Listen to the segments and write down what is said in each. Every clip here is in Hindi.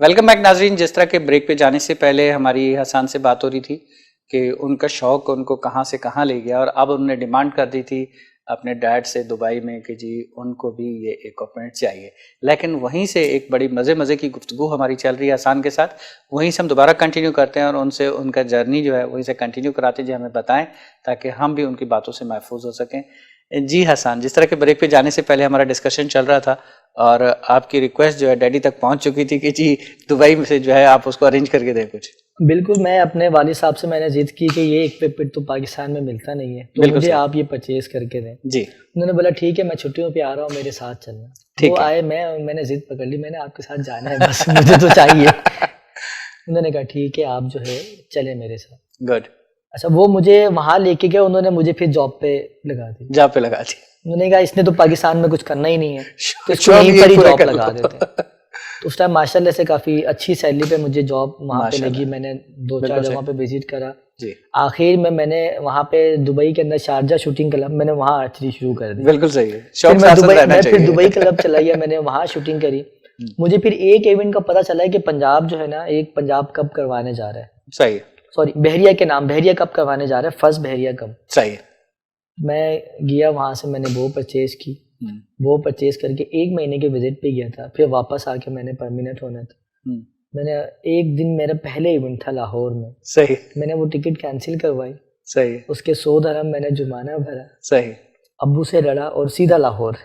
वेलकम बैक नाजरीन। जिस तरह के ब्रेक पे जाने से पहले हमारी हसन से बात हो रही थी कि उनका शौक उनको कहाँ से कहाँ ले गया और अब उन्होंने डिमांड कर दी थी अपने डैड से दुबई में कि जी उनको भी ये इक्विपमेंट चाहिए। लेकिन वहीं से एक बड़ी मज़े मज़े की गुफ्तगू हमारी चल रही है हसन के साथ, वहीं से हम दोबारा कंटिन्यू करते हैं और उनसे उनका जर्नी जो है वहीं से कंटिन्यू कराते हैं, जो हमें बताएं ताकि हम भी उनकी बातों से महफूज हो सकें। जी हसन, जिस तरह के ब्रेक पे जाने से पहले हमारा डिस्कशन चल रहा था और आपकी रिक्वेस्ट जो है डैडी तक पहुंच चुकी थी कि जी दुबई में से जो है आप उसको अरेंज करके दें कुछ। बिल्कुल, मैं अपने वालिद साहब से मैंने जिद की कि ये इक्विपमेंट तो पाकिस्तान में मिलता नहीं है, तो मुझे आप ये परचेज करके दें। जी उन्होंने बोला ठीक है, मैं छुट्टियों पे आ रहा हूँ, मेरे साथ चलना। वो आए, मैंने जिद पकड़ ली, मैंने आपके साथ जाना है बस मुझे तो चाहिए। उन्होंने कहा ठीक है, आप जो है चले मेरे साथ। गुड। अच्छा, वो मुझे वहाँ लेके गए, उन्होंने मुझे फिर जॉब पे लगा दी। उन्होंने कहा इसने तो पाकिस्तान में कुछ करना ही नहीं है, तो इसको यहीं पर ही जॉब लगा देते हैं। तो उस टाइम माशाल्लाह से काफ़ी अच्छी सैलरी पे मुझे जॉब वहाँ पे लगी। मैंने 2-4 जगहों पे विजिट करा। आखिर में मैंने वहाँ पे दुबई के अंदर शारजा शूटिंग क्लब, मैंने वहाँ एक्चुअली शुरू कर दी। बिल्कुल सही है। फिर दुबई क्लब चला गया, मैंने वहाँ शूटिंग करी। मुझे फिर एक इवेंट का पता चला है कि पंजाब जो है ना, एक पंजाब कप करवाने जा रहा है। सही, सॉरी, बहरिया के नाम, बहरिया कप करवाने जा रहा है, फर्स्ट बहरिया कप। सही। मैं गया वहाँ से, मैंने वो परचेज की। वो परचेज करके 1 महीने के विजिट पे गया था, फिर वापस आके मैंने परमानेंट होना था। मैंने एक दिन, मेरा पहले इवेंट था लाहौर में। सही। मैंने वो टिकट कैंसिल करवाई। सही। उसके 100 दिरहम मैंने जुर्माना भरा। सही। अब्बू से लड़ा और सीधा लाहौर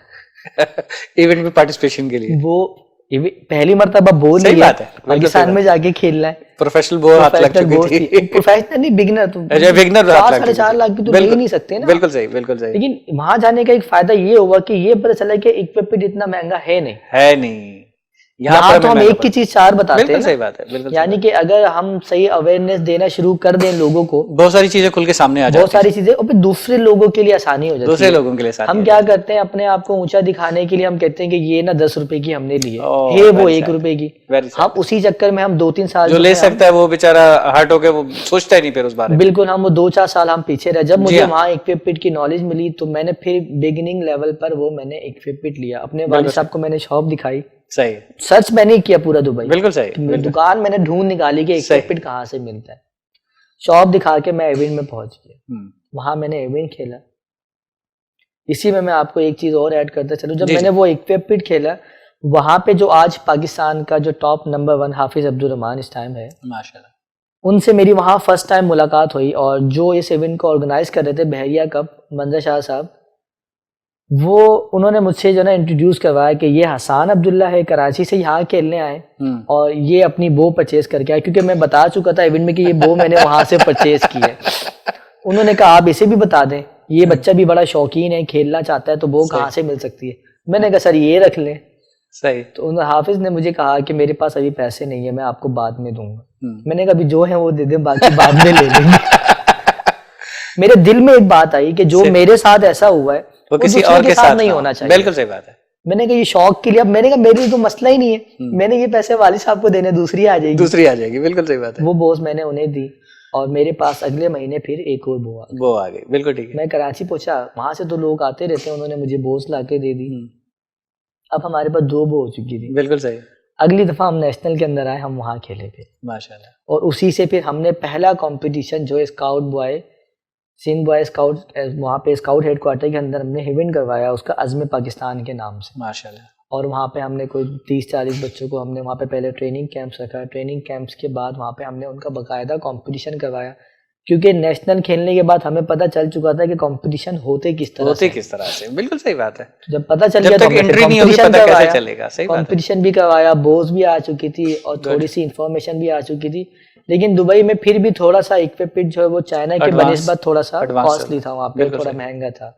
इवेंट में पार्टिसिपेशन के लिए। वो पहली मरतबा बोल लिया है, पाकिस्तान में जाके खेलना है। प्रोफेशनल बोल हाथ लग चुकी थी। प्रोफेशनल नहीं, बिगिनर। तो बिगिनर 4-4.5 लाख की तो ले ही नहीं सकते ना। बिल्कुल सही, बिल्कुल सही। लेकिन वहां जाने का एक फायदा ये हुआ कि ये पता चला कि इक्विपमेंट इतना महंगा है नहीं। यहाँ तो हम एक की चीज 4 बताते हैं। सही बात है, बिल्कुल। यानी कि अगर हम सही अवेयरनेस देना शुरू कर दें लोगों को, बहुत सारी चीजें खुल के सामने आ जाती हैं। बहुत सारी चीजें, और फिर दूसरे लोगों के लिए आसानी हो जाती है। दूसरे लोगों के लिए हम क्या करते हैं, अपने आप को ऊंचा दिखाने के लिए हम कहते हैं कि ये ना 10 रुपए की हमने ली है, वो 1 रुपए की। हम उसी चक्कर में हम 2-3 साल जो ले सकता है वो बेचारा हर्ट होके वो सोचता ही नहीं फिर उस बारे में। बिल्कुल, हम वो 2-4 साल हम पीछे रहे। जब मुझे वहाँ इक्विपमेंट की नॉलेज मिली तो मैंने फिर बिगिनिंग लेवल पर वो मैंने इक्विपमेंट लिया। अपने वालिद साहब को मैंने शॉप दिखाई। सही। सर्च मैंने किया पूरा दुबई। बिल्कुल सही। दुकान मैंने ढूंढ निकाली कि इक्विपमेंट कहाँ से मिलता है। शॉप दिखा के मैं इवेंट में पहुंच गया। वहां मैंने इवेंट खेला। इसी में मैं आपको एक चीज और ऐड करता चलूं, जब मैंने वो इक्विपमेंट खेला, वहां पे जो आज पाकिस्तान का जो टॉप नंबर 1 हाफिज अब्दुल रहमान इस टाइम है, माशाल्लाह, उनसे मेरी वहां फर्स्ट टाइम मुलाकात हुई। और जो इस इवेंट को ऑर्गेनाइज कर रहे थे, बहरिया कप, मंजर शाह साहब, वो उन्होंने मुझसे जो ना इंट्रोड्यूस करवाया कि ये हसन अब्दुल्ला है, कराची से यहाँ खेलने आए और ये अपनी बो परचेज करके आए, क्योंकि मैं बता चुका था इवेंट में कि ये बो मैंने वहां से परचेज की है। उन्होंने कहा आप इसे भी बता दें, ये बच्चा भी बड़ा शौकीन है, खेलना चाहता है, तो वो कहाँ से मिल सकती है। मैंने कहा सर ये रख लें। सही। तो उन हाफिज ने मुझे कहा कि मेरे पास अभी पैसे नहीं है, मैं आपको बाद में दूंगा। मैंने कहा अभी जो है वो दे दे, बाकी बाद में ले लेंगे। मेरे दिल में एक बात आई कि जो मेरे साथ ऐसा हुआ है वो किसी और के साथ नहीं होना चाहिए। बिल्कुल सही बात है। मैंने कहा ये शौक के लिए, अब मैंने कहा मेरे लिए तो मसला ही नहीं है, मैंने ये पैसे वालिद साहब को देने, दूसरी आ जाएगी। बिल्कुल सही बात है। वो बोझ मैंने उन्हें दी और मेरे पास अगले महीने फिर एक और वो आ गई। बिल्कुल ठीक है। मैं कराची पहुंचा, वहां से तो लोग आते रहते हैं, उन्होंने मुझे बोझ ला के दे दी। अब हमारे पास 2 बो हो चुकी थी। बिल्कुल सही। अगली दफा हम नेशनल के अंदर आए, हम वहां खेले थे माशाल्लाह। और उसी से फिर हमने पहला कंपटीशन जो scout boy, Sindh boy scout, वहाँ पे स्काउट हेडक्वार्टर के अंदर हमने इवेंट करवाया, उसका अज़्म पाकिस्तान के नाम से माशाल्लाह। और वहाँ पे हमने कोई 30-40 बच्चों को हमने वहाँ पे पहले ट्रेनिंग कैंप्स रखा। ट्रेनिंग कैंप्स के बाद वहाँ पे हमने उनका बाकायदा कंपटीशन करवाया, क्योंकि नेशनल खेलने के बाद हमें पता चल चुका था कि कंपटीशन होते किस तरह से। बिल्कुल सही बात है। जब पता चल गया तो कंपटीशन भी करवाया, बोझ भी आ चुकी थी और थोड़ी सी इंफॉर्मेशन भी आ चुकी थी। लेकिन दुबई में फिर भी थोड़ा सा इक्विपमेंट जो है वो चाइना के बनिस्बत थोड़ा सा कॉस्टली था, वहाँ पे थोड़ा महंगा था।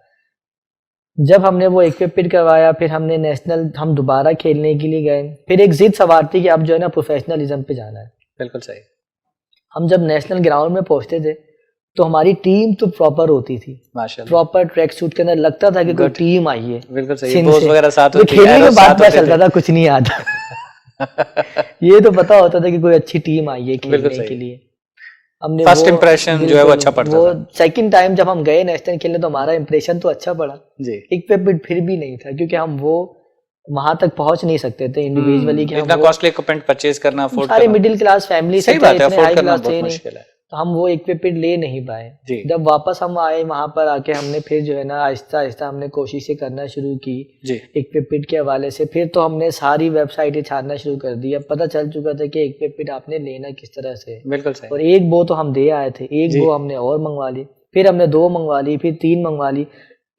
जब हमने वो इक्विपमेंट करवाया, फिर हमने नेशनल, हम दोबारा खेलने के लिए गए। फिर एक जिद सवार थी कि अब जो है ना प्रोफेशनलिज्म पे जाना है। बिल्कुल सही। हम जब नेशनल ग्राउंड में पहुंचते थे तो हमारी टीम तो प्रॉपर होती थी माशाल्लाह, प्रॉपर ट्रैक सूट के अंदर लगता था कि कोई टीम आई है। बिल्कुल सही। बोस वगैरह साथ होती, खेलने के बाद पता चलता था कुछ नहीं आता। ये तो पता होता था कि कोई अच्छी टीम आई है खेलने के लिए। हमने फर्स्ट इंप्रेशन जो है वो अच्छा पड़ता था। सेकंड टाइम जब हम गए नेशनल खेलने तो हमारा इंप्रेशन तो अच्छा पड़ा जी। इक्विपमेंट फिर भी नहीं था, क्योंकि हम वो वहां तक पहुंच नहीं सकते थे इंडिविजुअली कि इतना कॉस्टली इक्विपमेंट परचेज करना, अफोर्ड सारे मिडिल क्लास फैमिली से इतने हाई क्लास थे नहीं, मुश्किल है, तो हम वो इक्विपमेंट ले नहीं पाए। जब वापस हम आए वहां पर आके हमने फिर जो है ना आहिस्ता आहिस्ता हमने कोशिशें करना शुरू की इक्विपमेंट के हवाले से। फिर तो हमने सारी वेबसाइटें छानना शुरू कर दी। अब पता चल चुका था कि इक्विपमेंट आपने लेना किस तरह से। बिल्कुल सही। और एक बो तो हम दे आए थे, एक बो हमने और मंगवा ली, फिर हमने 2 मंगवा ली, फिर 3 मंगवा ली।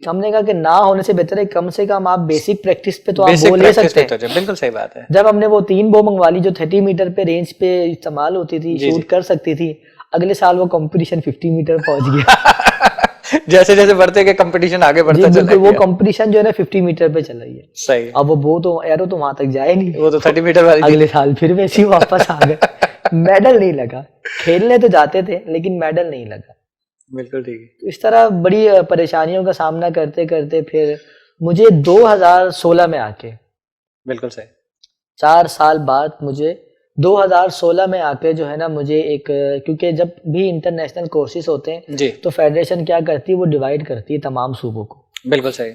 हमने कहा कि ना होने से बेहतर है कम से कम आप बेसिक प्रैक्टिस पे तो आप बो ले सकते हैं। बिल्कुल सही बात है। जब हमने वो 3 बो मंगवा ली जो 30 मीटर पे रेंज पे इस्तेमाल होती थी, शूट कर सकती थी, अगले साल वो कंपटीशन 50 मीटर पहुंच गया। जैसे जैसे बढ़ते गए कंपटीशन आगे बढ़ता चला गया। वो कंपटीशन जो है ना 50 मीटर पे चला गया। सही। अब वो तो एरो तो वहां तक जाए नहीं, वो तो 30 मीटर वाली। अगले साल फिर वैसे ही वापस आ गए। मेडल नहीं लगा। खेलने तो जाते थे लेकिन मेडल नहीं लगा। बिल्कुल ठीक है। तो इस तरह बड़ी परेशानियों का सामना करते करते फिर मुझे 2016 में आके, बिल्कुल सही, 4 साल बाद मुझे 2016 में आके जो है ना मुझे एक, क्योंकि जब भी इंटरनेशनल कोर्सेज होते हैं तो फेडरेशन क्या करती है, वो डिवाइड करती है तमाम सूबों को। बिल्कुल सही।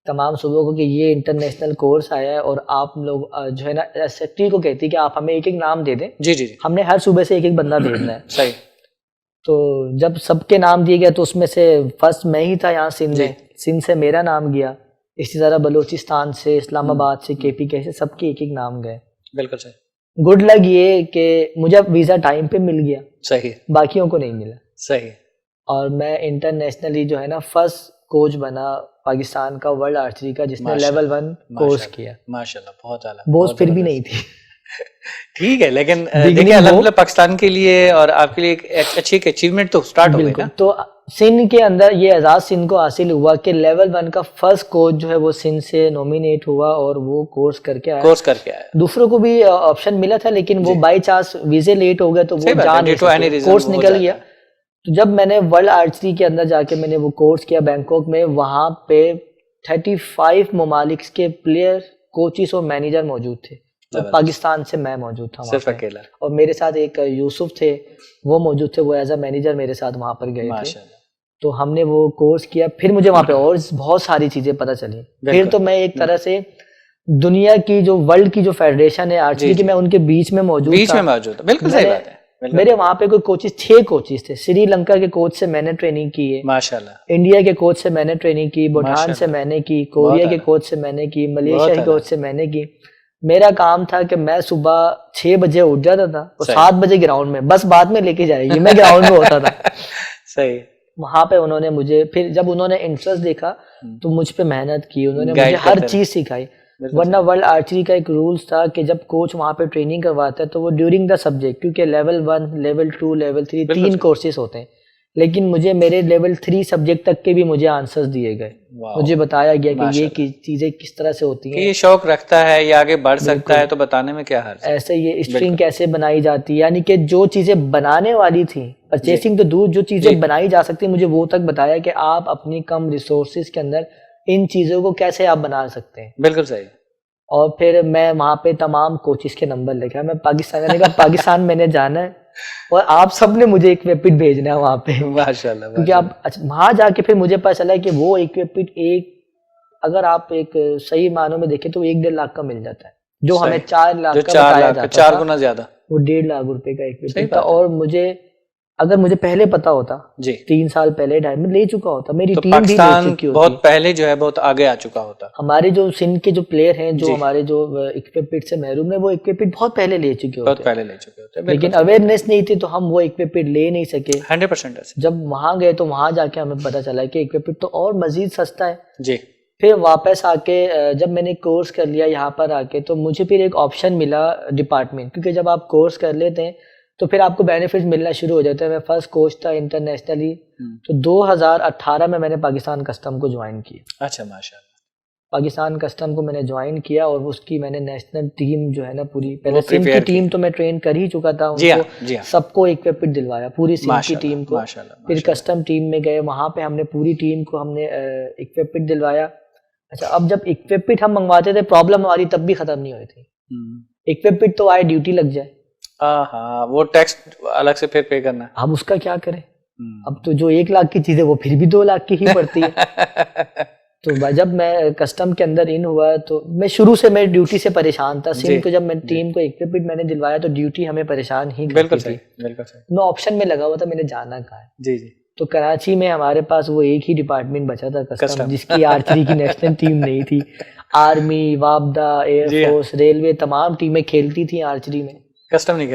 तमाम सूबों को कि ये इंटरनेशनल कोर्स आया है और आप लोग जो है ना सेक्रेटरी को कहती है कि आप हमें एक एक नाम दे दें। जी। हमने हर सूबे से एक एक बंदा भेजना है। सही। तो जब सबके नाम दिए गए तो उसमें से फर्स्ट मैं ही था यहाँ सिंध में, सिंध से मेरा नाम गया, इसी तरह बलूचिस्तान से, इस्लामाबाद से, KPK से, सबके एक एक नाम गए। बिल्कुल सही। गुड लक ये कि मुझे वीजा टाइम पे मिल गया, सही, बाकियों को नहीं मिला। सही। और मैं इंटरनेशनली जो है ना फर्स्ट कोच बना पाकिस्तान का वर्ल्ड आर्चरी का जिसने लेवल 1 कोर्स किया। माशाल्लाह, बहुत आला। बोझ फिर भी नहीं थी। ठीक है, लेकिन देखिए अल्हम्दुलिल्लाह पाकिस्तान के लिए और आपके लिए एक अच्छी अचीवमेंट तो स्टार्ट हो गई ना। तो सिंध के अंदर ये एजाज सिंध को हासिल हुआ कि लेवल 1 का फर्स्ट कोच जो है वो सिंध से नॉमिनेट हुआ और वो कोर्स करके आया। दूसरों को भी ऑप्शन मिला था लेकिन वो बाई चांस वीजे लेट हो गए तो वो जा नहीं सके, कोर्स निकल गया। तो जब मैंने वर्ल्ड आर्चरी के अंदर जाके मैंने वो कोर्स किया बैंकॉक में, वहां पे 35 ममालिक के प्लेयर, कोचिस और मैनेजर मौजूद थे। तो पाकिस्तान से मैं मौजूद था सिर्फ अकेला, और मेरे साथ एक यूसुफ थे, वो मौजूद थे, वो एज अ मैनेजर मेरे साथ वहां पर गए थे। तो हमने वो कोर्स किया, फिर मुझे वहां पे और बहुत सारी चीजें पता चली। फिर तो मैं एक तरह से दुनिया की जो वर्ल्ड की जो फेडरेशन है आर्चरी की, मैं उनके बीच में मौजूद था। बिल्कुल सही बात है। मेरे वहां पे कोई कोचेस 6 कोचेस थे। श्रीलंका के कोच से मैंने ट्रेनिंग की है, माशाल्लाह। इंडिया के कोच से मैंने ट्रेनिंग की, भूटान से मैंने की, कोरिया के कोच से मैंने की, मलेशिया के कोच से मैंने की। मेरा काम था कि मैं सुबह 6 बजे उठ जाता था और 7 बजे ग्राउंड में, बस बाद में लेके जाएगी, मैं ग्राउंड में होता था। सही। वहां पे उन्होंने मुझे, फिर जब उन्होंने इंटरेस्ट देखा तो मुझ पे मेहनत की, उन्होंने मुझे हर चीज सिखाई। वरना वर्ल्ड आर्चरी का एक रूल्स था कि जब कोच वहां पे ट्रेनिंग करवाता है तो वो ड्यूरिंग द सब्जेक्ट, क्योंकि लेवल 1, लेवल 2, लेवल 3 3 कोर्सेज होते हैं, लेकिन मुझे मेरे लेवल 3 सब्जेक्ट तक के भी मुझे आंसर्स दिए गए। मुझे बताया गया कि ये चीजें किस तरह से होती हैं, ये शौक रखता है, ये आगे बढ़ सकता है तो बताने में क्या हर्ज है। ऐसे ये स्ट्रिंग कैसे बनाई जाती है, यानी कि जो चीजें बनाने वाली थी, परचेसिंग तो दूर, जो चीजें बनाई जा सकती, मुझे वो तक बताया कि आप अपनी कम रिसोर्सेज के अंदर इन चीजों को कैसे आप बना सकते हैं। बिल्कुल सही। और फिर मैं वहां पे तमाम कोचिस के नंबर लेके मैं पाकिस्तान का पाकिस्तान मैंने जाना है और आप सब ने मुझे इक्विपमेंट भेजना है वहां पे। माशाल्लाह। क्योंकि आप वहां जाके फिर मुझे पता चला कि वो इक्विपमेंट अगर आप एक सही मानों में देखें तो 1-1.5 लाख का मिल जाता है, जो हमें 4 लाख का बताया जाता था, 4 गुना ज्यादा, वो 1.5 लाख रुपए का इक्विपमेंट था। और अगर मुझे पहले पता होता, 3 साल पहले मैं ले चुका होता, मेरी तो टीम भी ले चुकी होती, बहुत पहले जो है बहुत आगे आ चुका होता। हमारे जो सिंध के जो प्लेयर हैं, जो हमारे जो इक्विपमेंट से महरूम है, वो इक्विपमेंट बहुत पहले ले चुके होते, लेकिन अवेयरनेस नहीं थी तो हम वो इक्विपमेंट ले नहीं सके। 100%। जब वहां गए तो वहां जाके हमें पता चला कि इक्विपमेंट तो और मजीद सस्ता है जी। फिर वापस आके जब मैंने कोर्स कर लिया यहाँ पर आके, तो मुझे फिर एक ऑप्शन मिला डिपार्टमेंट, क्योंकि जब आप कोर्स कर लेते हैं तो फिर आपको बेनिफिट मिलना शुरू हो जाता है। मैं फर्स्ट कोच था इंटरनेशनली, तो 2018 में मैंने पाकिस्तान कस्टम को ज्वाइन किया। अच्छा, माशाल्लाह। पाकिस्तान कस्टम को मैंने ज्वाइन किया और उसकी मैंने नेशनल टीम जो है ना पूरी, पहले सिंध की टीम तो मैं ट्रेन कर ही चुका था, उनको सबको इक्विपमेंट दिलवाया, पूरी सिंध की टीम को। फिर कस्टम टीम में गए, वहां पे हमने पूरी टीम को हमने इक्विपमेंट दिलवाया। अच्छा, अब जब इक्विपमेंट हम मंगवाते थे, प्रॉब्लम हमारी तब भी खत्म नहीं हुई थी। इक्विपमेंट तो आए, ड्यूटी लग जाए, वो टैक्स अलग से फिर पे करना है, अब उसका क्या करें। अब तो जो 1 लाख की चीज है वो फिर भी 2 लाख की ही पड़ती है। तो भाई जब मैं कस्टम के अंदर इन हुआ तो मैं शुरू से मैं ड्यूटी से परेशान था। सिंध को जब मैं टीम को इक्विपमेंट मैंने दिलवाया तो ड्यूटी हमें परेशान ही करती थी। बिल्कुल सही। मैं ऑप्शन में लगा हुआ था मैंने जाना कहाँ है। जी जी। तो कराची में हमारे पास वो एक ही डिपार्टमेंट बचा था कस्टम, जिसकी आर्चरी की नेशनल टीम नहीं थी। आर्मी, वापदा, एयरफोर्स, रेलवे तमाम टीमें खेलती थी आर्चरी में, कस्टम नहीं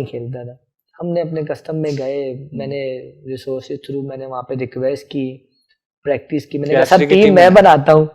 खेलता था। हमने अपने कस्टम में गए, मैंने रिसोर्सेज थ्रू मैंने वहाँ पे रिक्वेस्ट की, प्रैक्टिस की, मैंने कहा सर टीम मैं बनाता हूँ,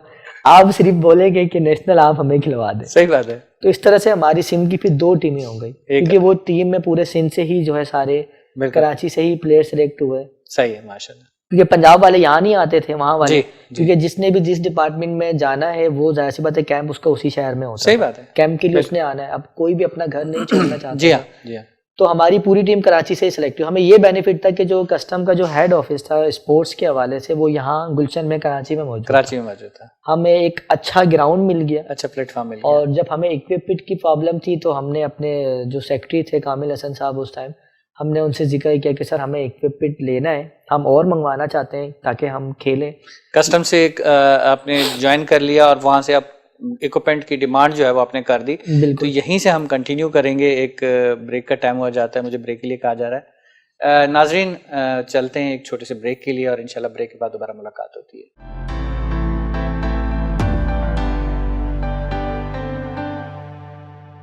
आप सिर्फ बोलेंगे कि नेशनल आप हमें खिलवा दें। सही बात है। तो इस तरह से हमारी सिंध की फिर 2 टीमें हो गई, क्योंकि वो टीम में पूरे सिंध से ही जो है सारे, कराची से ही प्लेयर सिलेक्ट हुए। सही है माशाल्लाह। क्योंकि पंजाब वाले यहाँ नहीं आते थे, वहाँ वाले, क्योंकि जिसने भी जिस डिपार्टमेंट में जाना है वो जाहिर सी बात है कैंप उसका उसी शहर में होता है। सही बात है। कैंप के लिए उसने आना है, अब कोई भी अपना घर नहीं छोड़ना चाहता। जी हाँ, जी हाँ। तो हमारी पूरी टीम कराची से ही सिलेक्ट हुई। हमें ये बेनिफिट था कि जो कस्टम का जो हेड ऑफिस था स्पोर्ट्स के हवाले से वो यहाँ गुलशन में कराची में मौजूद था। हमें एक अच्छा ग्राउंड मिल गया, अच्छा प्लेटफॉर्म मिल गया। और जब हमें इक्विपमेंट की प्रॉब्लम थी तो हमने अपने जो सेक्रेटरी थे कामिल हसन साहब उस टाइम, हमने उनसे जिक्र किया कि सर हमें इक्विपमेंट लेना है, हम और मंगवाना चाहते हैं ताकि हम खेलें। कस्टम से आपने ज्वाइन कर लिया और वहाँ से आप इक्विपमेंट की डिमांड जो है वो आपने कर दी। तो यहीं से हम कंटिन्यू करेंगे। एक ब्रेक का टाइम हो जाता है, मुझे ब्रेक के लिए कहा जा रहा है। नाजरीन चलते हैं एक छोटे से ब्रेक के लिए और इंशाल्लाह ब्रेक के बाद दोबारा मुलाकात होती है।